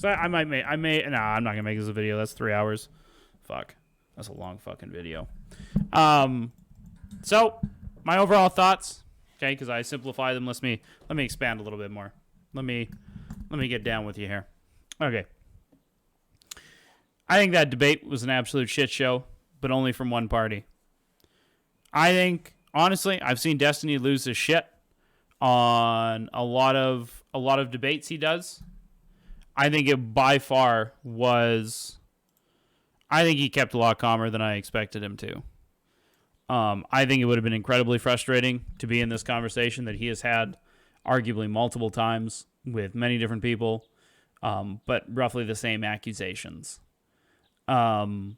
I'm not gonna make this a video. That's 3 hours. Fuck. That's a long fucking video. So my overall thoughts, okay, because I simplify them. Let me expand a little bit more. Let me get down with you here. Okay. I think that debate was an absolute shit show, but only from one party. I think, honestly, I've seen Destiny lose his shit on a lot of debates he does. I think it by far was. I think he kept a lot calmer than I expected him to. I think it would have been incredibly frustrating to be in this conversation that he has had arguably multiple times with many different people, but roughly the same accusations. And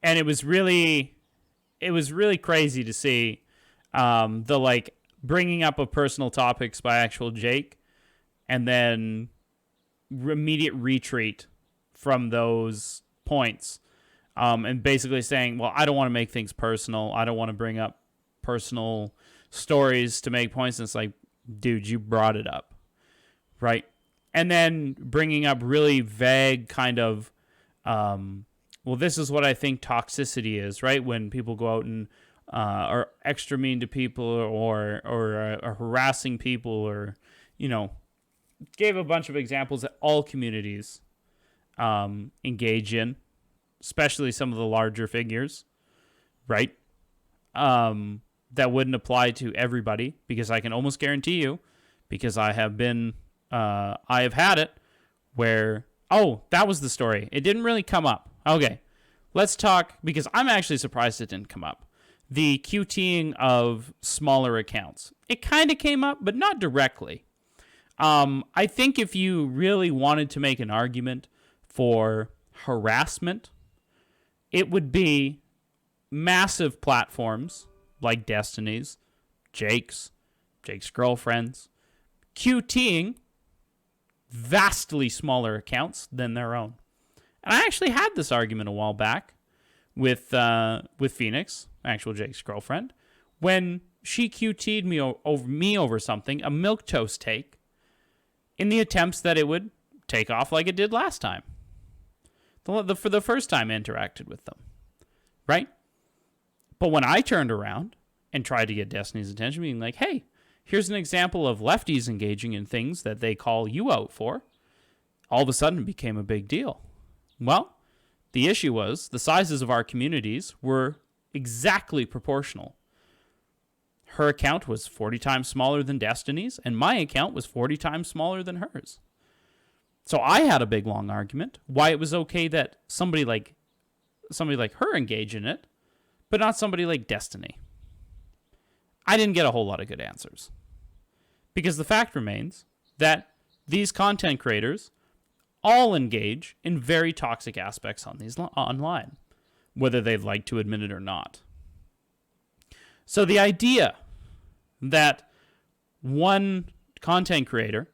it was really crazy to see the like bringing up of personal topics by actual Jake, and then immediate retreat from those points, and basically saying, well, I don't want to make things personal. I don't want to bring up personal stories to make points. And it's like, dude, you brought it up, right? And then bringing up really vague kind of, well, this is what I think toxicity is, right? When people go out and are extra mean to people or are harassing people, or, you know, gave a bunch of examples that all communities engage in, especially some of the larger figures, right? That wouldn't apply to everybody, because I can almost guarantee you, because I have had it where, oh, that was the story. It didn't really come up. Okay, let's talk, because I'm actually surprised it didn't come up. The QTing of smaller accounts. It kind of came up, but not directly. I think if you really wanted to make an argument for harassment, it would be massive platforms like Destiny's, Jake's girlfriend's, QTing vastly smaller accounts than their own. And I actually had this argument a while back with Phoenix, actual Jake's girlfriend, when she QT'd me over something, a milquetoast take, in the attempts that it would take off like it did last time. For the first time I interacted with them, right? But when I turned around and tried to get Destiny's attention, being like, hey, here's an example of lefties engaging in things that they call you out for, all of a sudden it became a big deal. Well, the issue was the sizes of our communities were exactly proportional. Her account was 40 times smaller than Destiny's, and my account was 40 times smaller than hers. So I had a big, long argument why it was okay that somebody like her engage in it, but not somebody like Destiny. I didn't get a whole lot of good answers. Because the fact remains that these content creators all engage in very toxic aspects on these online, whether they'd like to admit it or not. So the idea that one content creator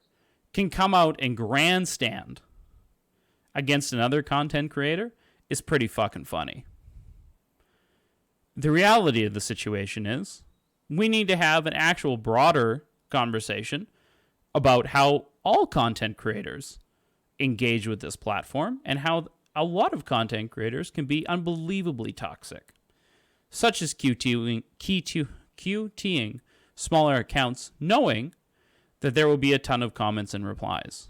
can come out and grandstand against another content creator is pretty fucking funny. The reality of the situation is we need to have an actual broader conversation about how all content creators engage with this platform and how a lot of content creators can be unbelievably toxic, such as QTing smaller accounts, knowing that there will be a ton of comments and replies.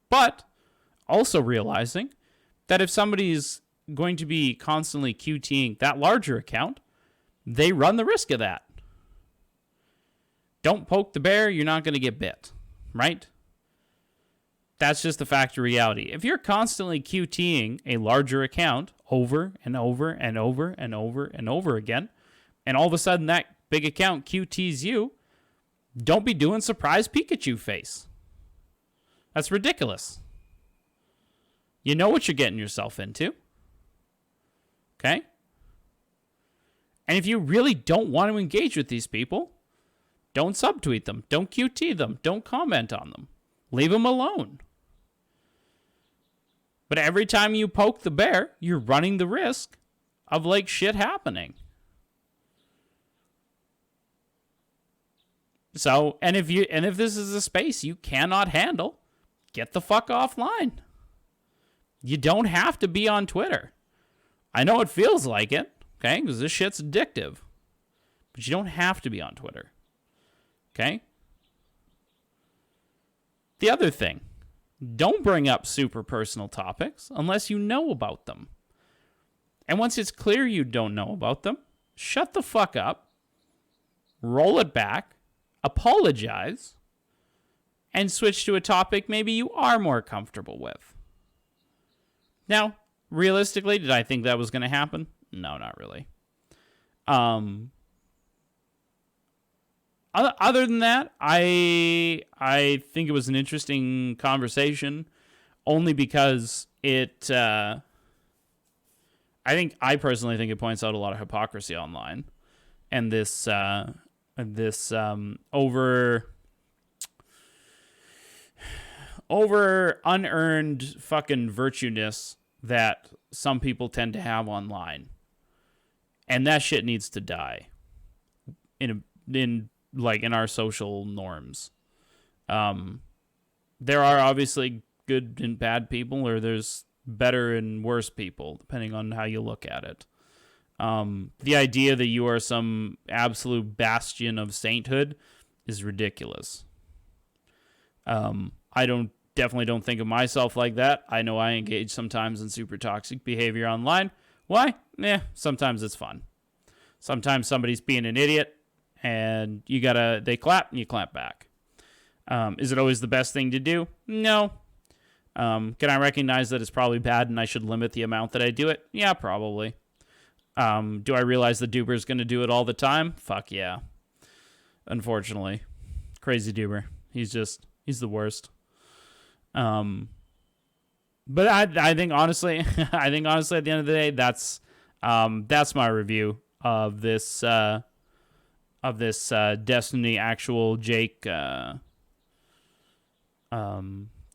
But also realizing that if somebody's going to be constantly QTing that larger account, they run the risk of that. Don't poke the bear, you're not going to get bit, right? That's just the fact of reality. If you're constantly QTing a larger account over and over and over and over and over again, and all of a sudden that big account QTs you, don't be doing surprise Pikachu face. That's ridiculous. You know what you're getting yourself into. Okay? And if you really don't want to engage with these people, don't subtweet them. Don't QT them. Don't comment on them. Leave them alone. But every time you poke the bear, you're running the risk of like shit happening. So, and if this is a space you cannot handle, get the fuck offline. You don't have to be on Twitter. I know it feels like it, okay, because this shit's addictive. But you don't have to be on Twitter, okay? The other thing, don't bring up super personal topics unless you know about them. And once it's clear you don't know about them, shut the fuck up, roll it back, apologize, and switch to a topic maybe you are more comfortable with. Now, realistically, did I think that was going to happen? No, not really. Other than that, I think it was an interesting conversation, only because it. I personally think it points out a lot of hypocrisy online, and this over unearned fucking virtueness that some people tend to have online, and that shit needs to die in our social norms. There are obviously good and bad people, or there's better and worse people, depending on how you look at it. The idea that you are some absolute bastion of sainthood is ridiculous. I definitely don't think of myself like that. I know I engage sometimes in super toxic behavior online. Why? Sometimes it's fun. Sometimes somebody's being an idiot, and they clap and you clap back. Is it always the best thing to do? No. Can I recognize that it's probably bad and I should limit the amount that I do it? Yeah, probably. Do I realize the Duber's going to do it all the time? Fuck yeah. Unfortunately. Crazy Duber. He's the worst. But I think honestly, at the end of the day, that's my review of this Destiny actual Jake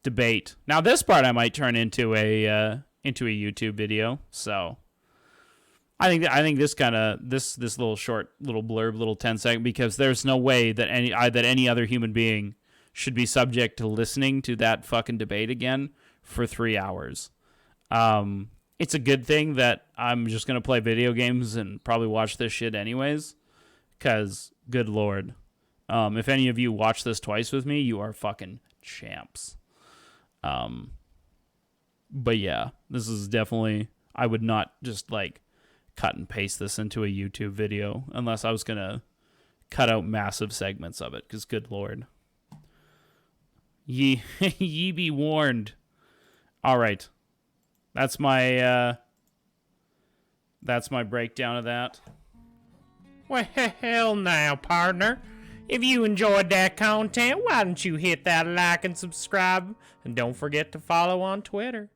debate. Now this part I might turn into a YouTube video. So I think this little short little blurb, little 10-second, because there's no way that any other human being should be subject to listening to that fucking debate again for 3 hours. It's a good thing that I'm just going to play video games and probably watch this shit anyways, because good lord. If any of you watch this twice with me, you are fucking champs. But yeah, this is definitely, I would not just cut and paste this into a YouTube video unless I was going to cut out massive segments of it, because good lord. Ye be warned. All right. That's my breakdown of that. Well, hell now, partner. If you enjoyed that content, why don't you hit that like and subscribe? And don't forget to follow on Twitter.